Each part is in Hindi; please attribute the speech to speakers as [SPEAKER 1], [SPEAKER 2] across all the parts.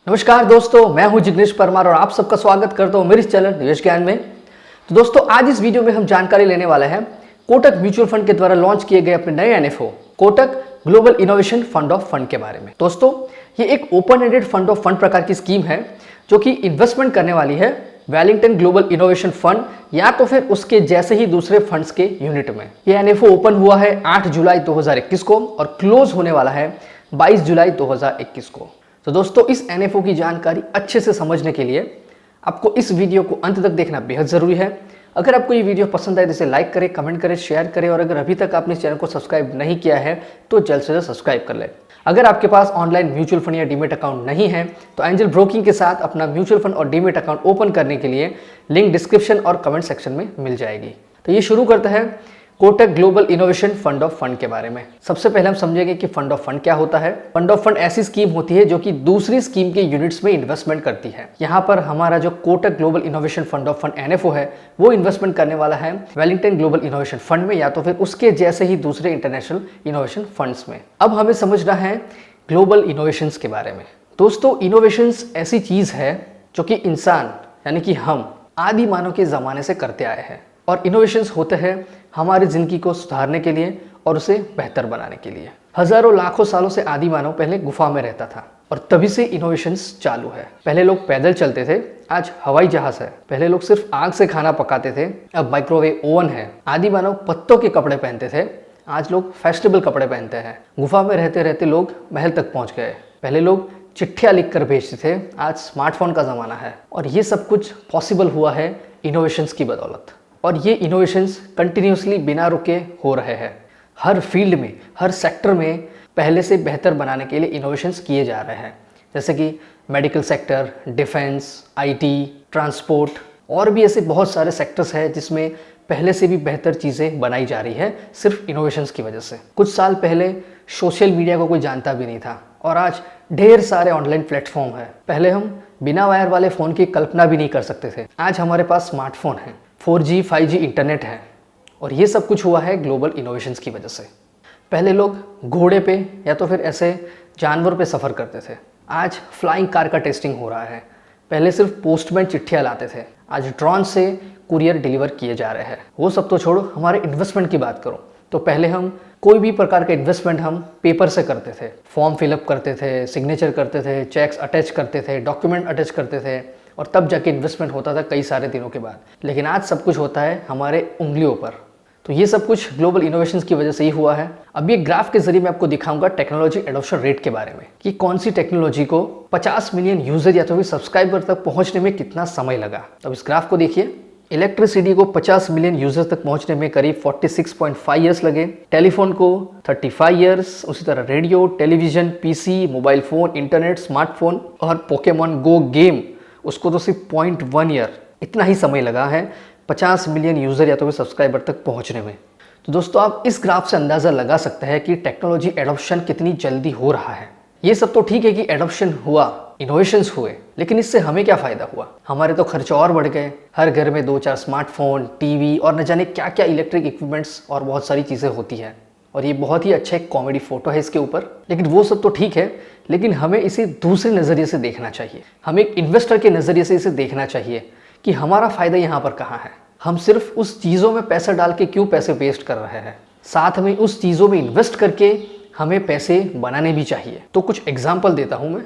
[SPEAKER 1] नमस्कार दोस्तों, मैं हूं जिग्नेश परमार और आप सबका स्वागत करता हूं मेरे इस चैनल निवेश ज्ञान में। तो दोस्तों, आज इस वीडियो में हम जानकारी लेने वाले हैं कोटक म्यूचुअल फंड के द्वारा लॉन्च किए गए अपने नए NFO Kotak global innovation fund of fund के बारे में। दोस्तों, ये एक open ended fund of fund प्रकार की स्कीम है जो कि इन्वेस्टमेंट करने वाली है वेलिंगटन ग्लोबल इनोवेशन फंड या तो फिर उसके जैसे ही दूसरे फंड्स के यूनिट में। यह एनएफओ ओपन हुआ है 8 जुलाई 2021 को और क्लोज होने वाला है 22 जुलाई 2021 को। तो दोस्तों, इस एनएफओ की जानकारी अच्छे से समझने के लिए आपको इस वीडियो को अंत तक देखना बेहद जरूरी है। अगर आपको ये वीडियो पसंद आए तो इसे लाइक करें, कमेंट करें, शेयर करें और अगर अभी तक आपने इस चैनल को सब्सक्राइब नहीं किया है तो जल्द से जल्द सब्सक्राइब कर लें। अगर आपके पास ऑनलाइन म्यूचुअल फंड या डीमेट अकाउंट नहीं है तो एंजल ब्रोकिंग के साथ अपना म्यूचुअल फंड और डीमेट अकाउंट ओपन करने के लिए लिंक डिस्क्रिप्शन और कमेंट सेक्शन में मिल जाएगी। तो ये शुरू करते हैं Kotak global innovation fund of fund के बारे में। सबसे पहले हम समझेंगे कि फंड ऑफ फंड क्या होता है। फंड ऑफ फंड ऐसी स्कीम होती है जो कि दूसरी स्कीम के यूनिट्स में इन्वेस्टमेंट करती है। यहाँ पर हमारा जो Kotak global innovation fund of fund NFO है वो इन्वेस्टमेंट करने वाला है वेलिंगटन ग्लोबल इनोवेशन फंड में या तो फिर उसके जैसे ही दूसरे इंटरनेशनल इनोवेशन फंड्स में। अब हमें समझना है ग्लोबल इनोवेशंस के बारे में। दोस्तों, इनोवेशंस ऐसी चीज है जो कि इंसान यानी कि हम आदि मानव के जमाने से करते आए हैं और इनोवेशंस होते हैं हमारी जिंदगी को सुधारने के लिए और उसे बेहतर बनाने के लिए। हजारों लाखों सालों से आदि मानव पहले गुफा में रहता था और तभी से इनोवेशंस चालू है। पहले लोग पैदल चलते थे, आज हवाई जहाज है। पहले लोग सिर्फ आग से खाना पकाते थे, अब माइक्रोवेव ओवन है। आदि मानव पत्तों के कपड़े पहनते थे, आज लोग फैशनेबल कपड़े पहनते हैं। गुफा में रहते रहते लोग महल तक पहुंच गए। पहले लोग चिट्ठियां लिखकर भेजते थे, आज स्मार्टफोन का जमाना है। और ये सब कुछ पॉसिबल हुआ है इनोवेशंस की बदौलत। और ये इनोवेशंस कंटिन्यूसली बिना रुके हो रहे हैं। हर फील्ड में, हर सेक्टर में पहले से बेहतर बनाने के लिए इनोवेशंस किए जा रहे हैं, जैसे कि medical sector, defence, IT, transport और भी ऐसे बहुत सारे सेक्टर्स हैं जिसमें पहले से भी बेहतर चीज़ें बनाई जा रही है सिर्फ इनोवेशंस की वजह से। कुछ साल पहले सोशल मीडिया को कोई जानता भी नहीं था और आज ढेर सारे ऑनलाइन प्लेटफॉर्म है। पहले हम बिना वायर वाले फ़ोन की कल्पना भी नहीं कर सकते थे, आज हमारे पास स्मार्टफोन है, 4G 5G इंटरनेट है और ये सब कुछ हुआ है ग्लोबल इनोवेशंस की वजह से। पहले लोग घोड़े पे या तो फिर ऐसे जानवर पे सफ़र करते थे, आज फ्लाइंग कार का टेस्टिंग हो रहा है। पहले सिर्फ पोस्टमैन चिट्ठियाँ लाते थे, आज ड्रोन से कुरियर डिलीवर किए जा रहे हैं। वो सब तो छोड़ो, हमारे इन्वेस्टमेंट की बात करो तो पहले हम कोई भी प्रकार का इन्वेस्टमेंट हम पेपर से करते थे, फॉर्म फिलअप करते थे, सिग्नेचर करते थे, चेक्स अटैच करते थे, डॉक्यूमेंट अटैच करते थे और तब जाके इन्वेस्टमेंट होता था कई सारे दिनों के बाद। लेकिन आज सब कुछ होता है हमारे उंगलियों पर। तो ये सब कुछ ग्लोबल इनोवेशंस की वजह से ही हुआ है। अब ये ग्राफ के जरिए मैं आपको दिखाऊंगा टेक्नोलॉजी एडॉप्शन रेट के बारे में कि कौन सी टेक्नोलॉजी को 50 मिलियन यूजर या तो फिर सब्सक्राइबर तक पहुंचने में कितना समय लगा। अब इस ग्राफ को देखिए। इलेक्ट्रिसिटी को 50 मिलियन यूजर्स तक पहुंचने में करीब 46.5 ईयर्स लगे, टेलीफोन को 35 ईयर्स, उसी तरह radio, television, PC, mobile phone, internet, smartphone और पोकेमॉन गो गेम उसको तो सिर्फ 0.1 ईयर इतना ही समय लगा है 50 मिलियन यूजर या तो फिर सब्सक्राइबर तक पहुंचने में। तो दोस्तों, आप इस ग्राफ से अंदाजा लगा सकते हैं कि टेक्नोलॉजी एडॉप्शन कितनी जल्दी हो रहा है। ये सब तो ठीक है कि एडॉप्शन हुआ, इनोवेशंस हुए, लेकिन इससे हमें क्या फायदा हुआ? हमारे तो खर्चे और बढ़ गए। हर घर में 2-4 स्मार्टफोन, टीवी और न जाने क्या क्या इलेक्ट्रिक इक्विपमेंट्स और बहुत सारी चीज़ें होती हैं। और ये बहुत ही अच्छा एक कॉमेडी फोटो है इसके ऊपर। लेकिन वो सब तो ठीक है, लेकिन हमें इसे दूसरे नज़रिए से देखना चाहिए। हमें एक इन्वेस्टर के नज़रिए से इसे देखना चाहिए कि हमारा फ़ायदा यहाँ पर कहाँ है। हम सिर्फ उस चीज़ों में पैसा डाल के क्यों पैसे वेस्ट कर रहे हैं? साथ में उस चीज़ों में इन्वेस्ट करके हमें पैसे बनाने भी चाहिए। तो कुछ एग्जाम्पल देता हूँ मैं।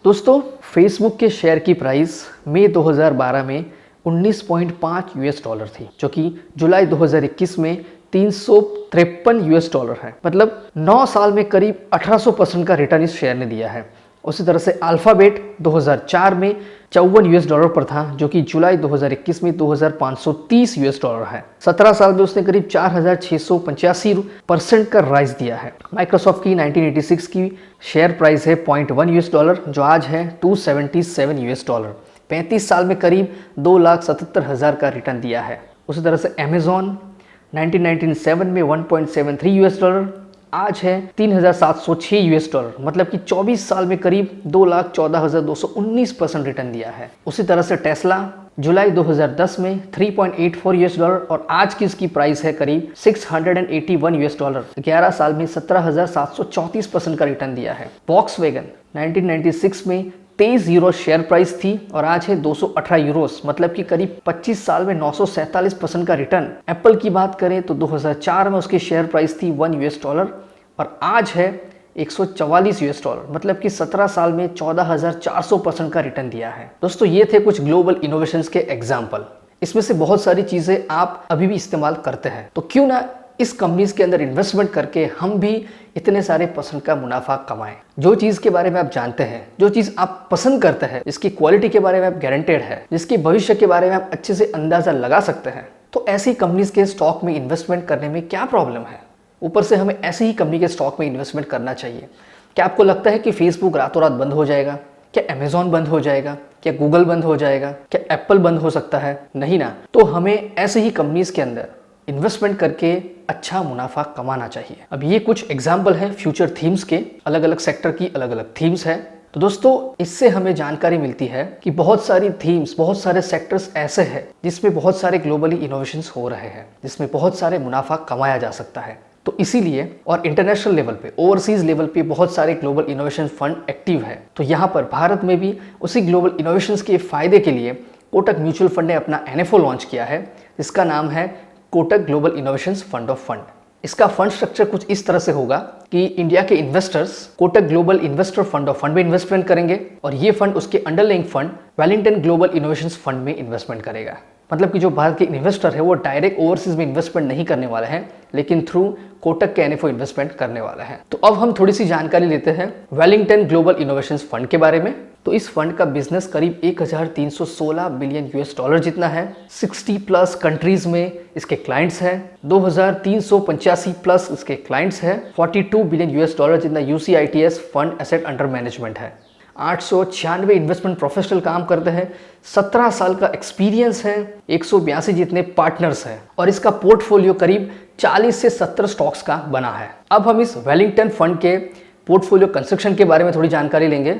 [SPEAKER 1] दोस्तों, फेसबुक के शेयर की प्राइस मई 2012 में 19.5 यूएस डॉलर थी, जो कि जुलाई 2021 में 353 यूएस डॉलर है। मतलब 9 साल में करीब 1800% का रिटर्न इस शेयर ने दिया है। उसी तरह से अल्फाबेट 2004 में 54 यूएस डॉलर पर था, जो कि जुलाई 2021 में 2530 यूएस डॉलर है। 17 साल में उसने करीब 4685% का राइज दिया है। माइक्रोसॉफ्ट की 1986 की शेयर प्राइस है 0.1 यूएस डॉलर, जो आज है 277 यूएस डॉलर। 35 साल में करीब 2,77,000 का रिटर्न दिया है। उसी तरह से अमेजॉन 1997 में 1.73 यूएस डॉलर, आज है 3,706 यूएस डॉलर। मतलब कि 24 साल में करीब 2,14,219% रिटर्न दिया है। उसी तरह से टेस्ला जुलाई 2010 में 3.84 यूएस डॉलर और आज की इसकी प्राइस है करीब 681 यूएस डॉलर। 11 साल में 17,734% का रिटर्न दिया है। वॉक्सवैगन 1996 में 23 यूरो शेयर प्राइस थी और आज है 218 यूरोस, मतलब कि करीब 25 साल में 947% का रिटर्न। एप्पल की बात करें तो 2004 में उसकी शेयर प्राइस थी 1 यूएस डॉलर और आज है 144 यूएस डॉलर, मतलब कि 17 साल में 14,400% का रिटर्न दिया है। दोस्तों ये थे कुछ ग्लोबल इनोवेशंस के एग्जाम्पल। इसमें से बहुत सारी चीजें आप अभी भी इस्तेमाल करते हैं, तो क्यों ना इस कंपनीज के अंदर इन्वेस्टमेंट करके हम भी इतने सारे % का मुनाफा कमाएं। जो चीज़ के बारे में आप जानते हैं, जो चीज़ आप पसंद करते हैं, जिसकी क्वालिटी के बारे में आप गारंटेड है, जिसके भविष्य के बारे में आप अच्छे से अंदाजा लगा सकते हैं, तो ऐसी कंपनीज के स्टॉक में इन्वेस्टमेंट करने में क्या प्रॉब्लम है। ऊपर से हमें ऐसी ही कंपनी के स्टॉक में इन्वेस्टमेंट करना चाहिए। क्या आपको लगता है कि फेसबुक रातों रात बंद हो जाएगा? क्या अमेजॉन बंद हो जाएगा? क्या गूगल बंद हो जाएगा? क्या एप्पल बंद हो सकता है? नहीं ना। तो हमें ऐसे ही कंपनीज के अंदर इन्वेस्टमेंट करके अच्छा मुनाफा कमाना चाहिए। अब ये कुछ एग्जाम्पल है फ्यूचर थीम्स के, अलग अलग सेक्टर की अलग अलग थीम्स है। तो दोस्तों इससे हमें जानकारी मिलती है कि बहुत सारी थीम्स, बहुत सारे सेक्टर्स ऐसे हैं जिसमें बहुत सारे ग्लोबली इनोवेशंस हो रहे हैं, जिसमें बहुत सारे मुनाफा कमाया जा सकता है। तो इसीलिए और इंटरनेशनल लेवल पे, ओवरसीज लेवल पे बहुत सारे ग्लोबल इनोवेशन फंड एक्टिव है। तो यहाँ पर भारत में भी उसी ग्लोबल इनोवेशंस के फायदे के लिए कोटक म्यूचुअल फंड ने अपना एनएफओ लॉन्च किया है, जिसका नाम है Kotak global innovations fund of fund. इसका फंड स्ट्रक्चर कुछ इस तरह से होगा कि इंडिया के investors Kotak global investor fund of fund में इन्वेस्टमेंट करेंगे और ये फंड उसके underlying fund Wellington global innovations fund में इन्वेस्टमेंट करेगा। मतलब कि जो भारत के इन्वेस्टर है वो डायरेक्ट ओवरसीज में इन्वेस्टमेंट नहीं करने वाले हैं, लेकिन थ्रू कोटक के एनएफओ इन्वेस्टमेंट करने वाला है। तो अब हम थोड़ी सी जानकारी लेते हैं वेलिंगटन ग्लोबल इनोवेशंस फंड के बारे में। तो इस फंड का बिजनेस करीब 1316 बिलियन यूएस डॉलर जितना है। 60 प्लस कंट्रीज में इसके क्लाइंट्स हैं। 2385 प्लस इसके क्लाइंट्स हैं। 42 बिलियन यूएस डॉलर जितना यूसीआईटीएस फंड एसेट अंडर मैनेजमेंट है। 896 इन्वेस्टमेंट प्रोफेशनल काम करते हैं। 17 साल का एक्सपीरियंस है। 182 जितने पार्टनर्स हैं और इसका पोर्टफोलियो करीब 40 से 70 स्टॉक्स का बना है। अब हम इस वेलिंगटन फंड के पोर्टफोलियो कंस्ट्रक्शन के बारे में थोड़ी जानकारी लेंगे।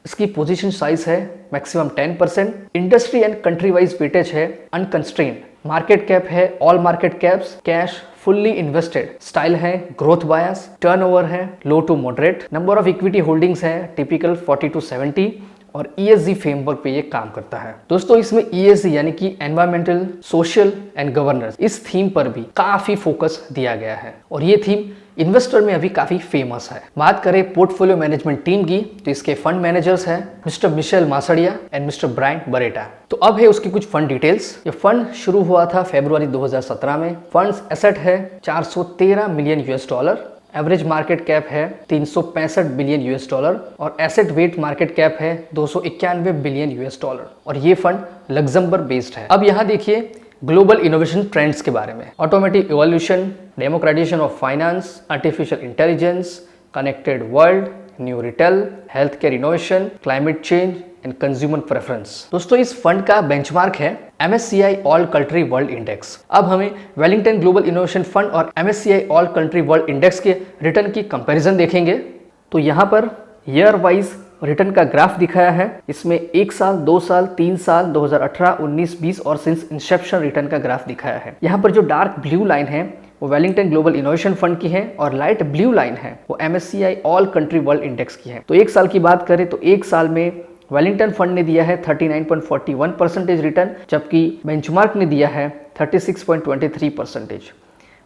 [SPEAKER 1] इसकी पोजीशन साइज है maximum 10%। Industry and country wise weightage है अनकंस्ट्रेन्ड। मार्केट कैप है all market caps. Cash fully invested. Style है ग्रोथ बायस। टर्नओवर है low to moderate. Number of equity holdings है टिपिकल 40 to 70 और ESG फ्रेमवर्क पे ये काम करता है। दोस्तों इसमें ESG यानी कि एनवायरमेंटल, सोशल एंड गवर्नेंस, इस थीम पर भी काफी फोकस दिया गया है और ये थीम इन्वेस्टर में अभी काफी फेमस है। बात करें पोर्टफोलियो मैनेजमेंट टीम की तो इसके फंड मैनेजर्स हैं mister Mitchell Masdea and mister Brian Barbetta. तो अब है उसकी कुछ फंड डिटेल्स। ये फंड शुरू हुआ था फरवरी 2017 में। फंड्स एसेट है 413 million US dollar. Average market cap है 365 बिलियन यूएस डॉलर और एसेट वेट मार्केट कैप है 291 बिलियन यूएस डॉलर और ये फंड लग्जमबर्ग बेस्ड है। अब यहाँ देखिए ग्लोबल इनोवेशन ट्रेंड्स के बारे में। Automatic evolution, democratisation of finance, artificial intelligence, connected world, new retail, health care innovation, climate change and consumer preference. दोस्तों इस फंड का बेंचमार्क है MSCI all country world index. अब हमें वेलिंगटन ग्लोबल इनोवेशन फंड और MSCI all country world index के रिटर्न की कंपैरिजन देखेंगे तो यहाँ पर ईयर वाइज रिटर्न का ग्राफ दिखाया है। इसमें 1 साल, 2 साल, 3 साल, 2018, 19, 20 और सिंस इंसेप्शन रिटर्न का ग्राफ दिखाया है। यहाँ पर जो डार्क ब्लू लाइन है वो वेलिंगटन ग्लोबल इनोवेशन फंड की है और लाइट ब्लू लाइन है वो MSCI all country world index की है। तो 1 साल की बात करें तो 1 साल में वेलिंगटन फंड ने दिया है 39.41% रिटर्न, जबकि बेंचमार्क ने दिया है 36.23%।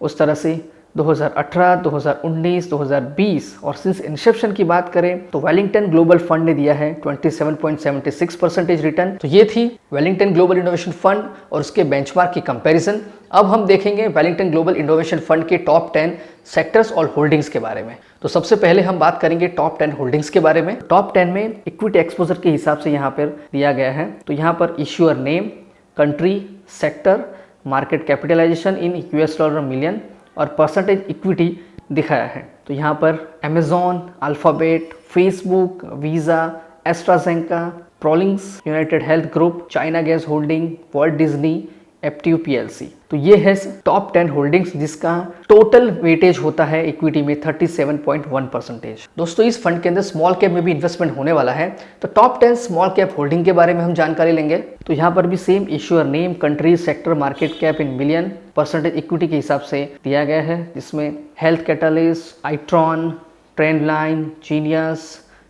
[SPEAKER 1] उस तरह से 2018, 2019, 2020 और सिंस इंसेप्शन की बात करें तो वेलिंगटन ग्लोबल फंड ने दिया है 27.76% रिटर्न। तो ये थी वेलिंगटन ग्लोबल इनोवेशन फंड और उसके बेंचमार्क की कंपैरिजन। अब हम देखेंगे वेलिंगटन ग्लोबल इनोवेशन फंड के टॉप 10 सेक्टर्स और होल्डिंग्स के बारे में। तो सबसे पहले हम बात करेंगे टॉप 10 होल्डिंग्स के बारे में। टॉप 10 में इक्विटी एक्सपोजर के हिसाब से यहाँ पर दिया गया है। तो यहाँ पर issuer name, country, sector, market capitalization in US dollar million और परसेंटेज इक्विटी दिखाया है। तो यहाँ पर Amazon, Alphabet, Facebook, Visa, AstraZeneca, Prologis, United Health Group, China Gas Holding, Walt Disney, FTU PLC। तो ये है टॉप 10 होल्डिंग्स जिसका टोटल वेटेज होता है इक्विटी में 37.1%। दोस्तों इस फंड के अंदर स्मॉल कैप में भी इन्वेस्टमेंट होने वाला है। तो टॉप 10 स्मॉल कैप होल्डिंग के बारे में हम जानकारी लेंगे। तो यहाँ पर भी same issuer name, country, sector, market cap in million, percentage equity के हिसाब से दिया गया है, जिसमें Health Catalyst, Itron, Trendline, Genius,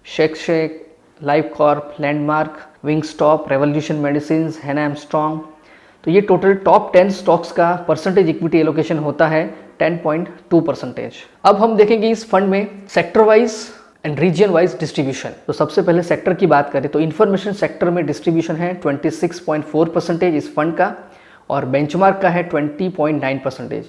[SPEAKER 1] Shake, Life Corp, Landmark, Wingstop, Revolution Medicines, Hannah Armstrong. तो ये टोटल टॉप 10 स्टॉक्स का परसेंटेज इक्विटी एलोकेशन होता है 10.2%। अब हम देखेंगे इस फंड में sector wise and region wise distribution. तो सबसे पहले सेक्टर की बात करें तो इंफॉर्मेशन सेक्टर में डिस्ट्रीब्यूशन है 26.4% इस फंड का, और बेंचमार्क का है 20.9%।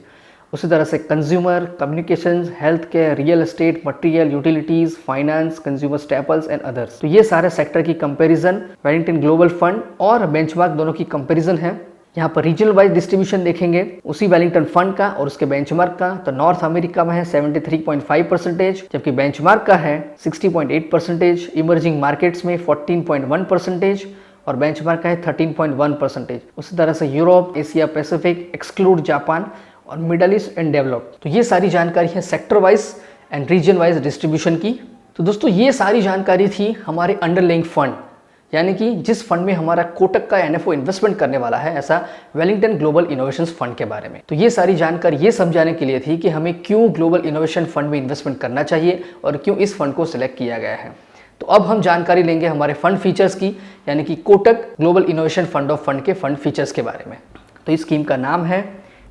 [SPEAKER 1] उसी तरह से consumer, communications, health care, real estate, material, utilities, finance, consumer staples and others. तो ये सारे सेक्टर की कंपैरिजन वेलिंगटन ग्लोबल फंड और बेंचमार्क दोनों की कंपैरिजन है। यहाँ पर रीजनल वाइज डिस्ट्रीब्यूशन देखेंगे उसी वेलिंगटन फंड का और उसके बेंचमार्क का। तो नॉर्थ अमेरिका में है 73.5%, जबकि बेंचमार्क का है 60.8%। इमर्जिंग मार्केट्स में 14.1% और बेंचमार्क का है 13.1%। उसी तरह से Europe, Asia Pacific exclude Japan और मिडल ईस्ट एंड डेवलप्ड। तो ये सारी जानकारी है sector wise and region wise distribution की। तो दोस्तों ये सारी जानकारी थी हमारे अंडरलाइंग फंड, यानी कि जिस फंड में हमारा कोटक का NFO इन्वेस्टमेंट करने वाला है, ऐसा वेलिंगटन ग्लोबल इनोवेशंस फंड के बारे में। तो ये सारी जानकारी ये समझाने के लिए थी कि हमें क्यों ग्लोबल इनोवेशन फंड में इन्वेस्टमेंट करना चाहिए और क्यों इस फंड को सिलेक्ट किया गया है। तो अब हम जानकारी लेंगे हमारे फंड फीचर्स की, यानी कि Kotak global innovation fund of fund के फंड फीचर्स के बारे में। तो इस स्कीम का नाम है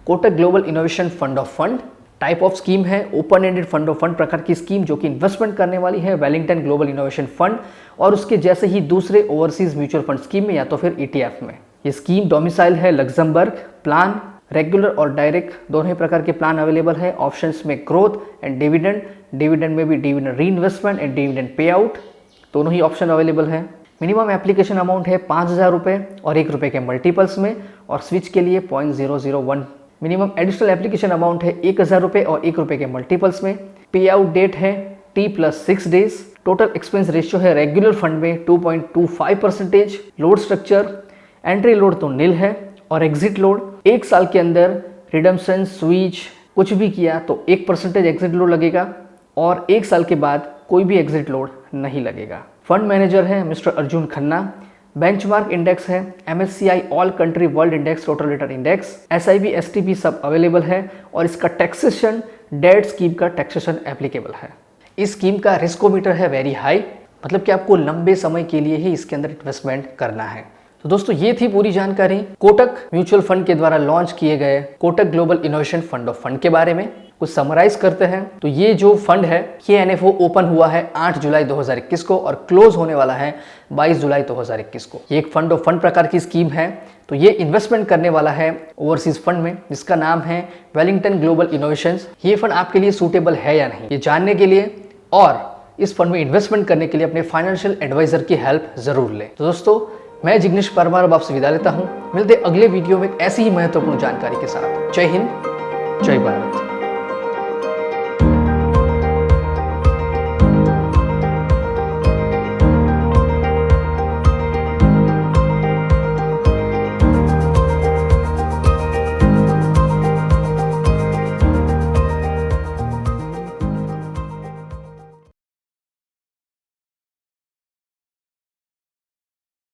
[SPEAKER 1] Kotak global innovation fund of fund. Type of scheme है open ended fund of fund प्रकार की स्कीम, जो कि इन्वेस्टमेंट करने वाली है वेलिंगटन ग्लोबल इनोवेशन फंड और उसके जैसे ही दूसरे ओवरसीज म्यूचुअल फंड स्कीम में या तो फिर ETF में। ये स्कीम डोमिसाइल है लग्जमबर्ग। प्लान रेगुलर और डायरेक्ट दोनों ही प्रकार के प्लान अवेलेबल है। ऑप्शंस में ग्रोथ एंड डिविडेंड, डिविडेंड में भी डिविडेंड री investment and dividend pay out, दोनों ही ऑप्शन अवेलेबल है। मिनिमम एप्लीकेशन अमाउंट है 5,000 रुपये और ₹1 के मल्टीपल्स में, और स्विच के लिए 0.001। मिनिमम एडिशनल एप्लीकेशन अमाउंट है 1,000 रुपये और ₹1 के मल्टीपल्स में। पे आउट डेट है T+6 days. Total expense ratio है रेगुलर फंड में 2.25%। लोड स्ट्रक्चर एंट्री लोड तो नील है और एग्जिट लोड 1 साल के अंदर रिडम्पशन, स्विच कुछ भी किया तो 1% एग्जिट लोड लगेगा और 1 साल के बाद कोई भी एग्जिट लोड नहीं लगेगा। फंड मैनेजर है mister Arjun Khanna. Benchmark index है MSCI all country world index total return index. SIB STP सब अवेलेबल है और इसका टैक्सेशन डेट स्कीम का टैक्सेशन एप्लीकेबल है। इस स्कीम का रिस्कोमीटर है वेरी हाई, मतलब कि आपको लंबे समय के लिए ही इसके अंदर इन्वेस्टमेंट करना है। तो दोस्तों ये थी पूरी जानकारी कोटक म्यूचुअल फंड के द्वारा लॉन्च किए गए Kotak global innovation fund of fund के बारे में। कुछ समराइज करते हैं तो ये जो फंड है ये NFO ओपन हुआ है 8 जुलाई 2021 को और क्लोज होने वाला है 22 जुलाई 2021 को। ये एक फंड ऑफ फंड प्रकार की स्कीम है। तो ये इन्वेस्टमेंट करने वाला है ओवरसीज फंड में जिसका नाम है वेलिंगटन ग्लोबल इनोवेशंस। ये फंड आपके लिए सूटेबल है या नहीं, ये जानने के लिए और इस फंड में इन्वेस्टमेंट करने के लिए अपने फाइनेंशियल एडवाइजर की हेल्प जरूर लें। तो दोस्तों मैं जिग्नेश परमार अब आपसे विदा लेता हूँ। मिलते अगले वीडियो में ऐसी ही महत्वपूर्ण जानकारी के साथ। जय हिंद, जय भारत।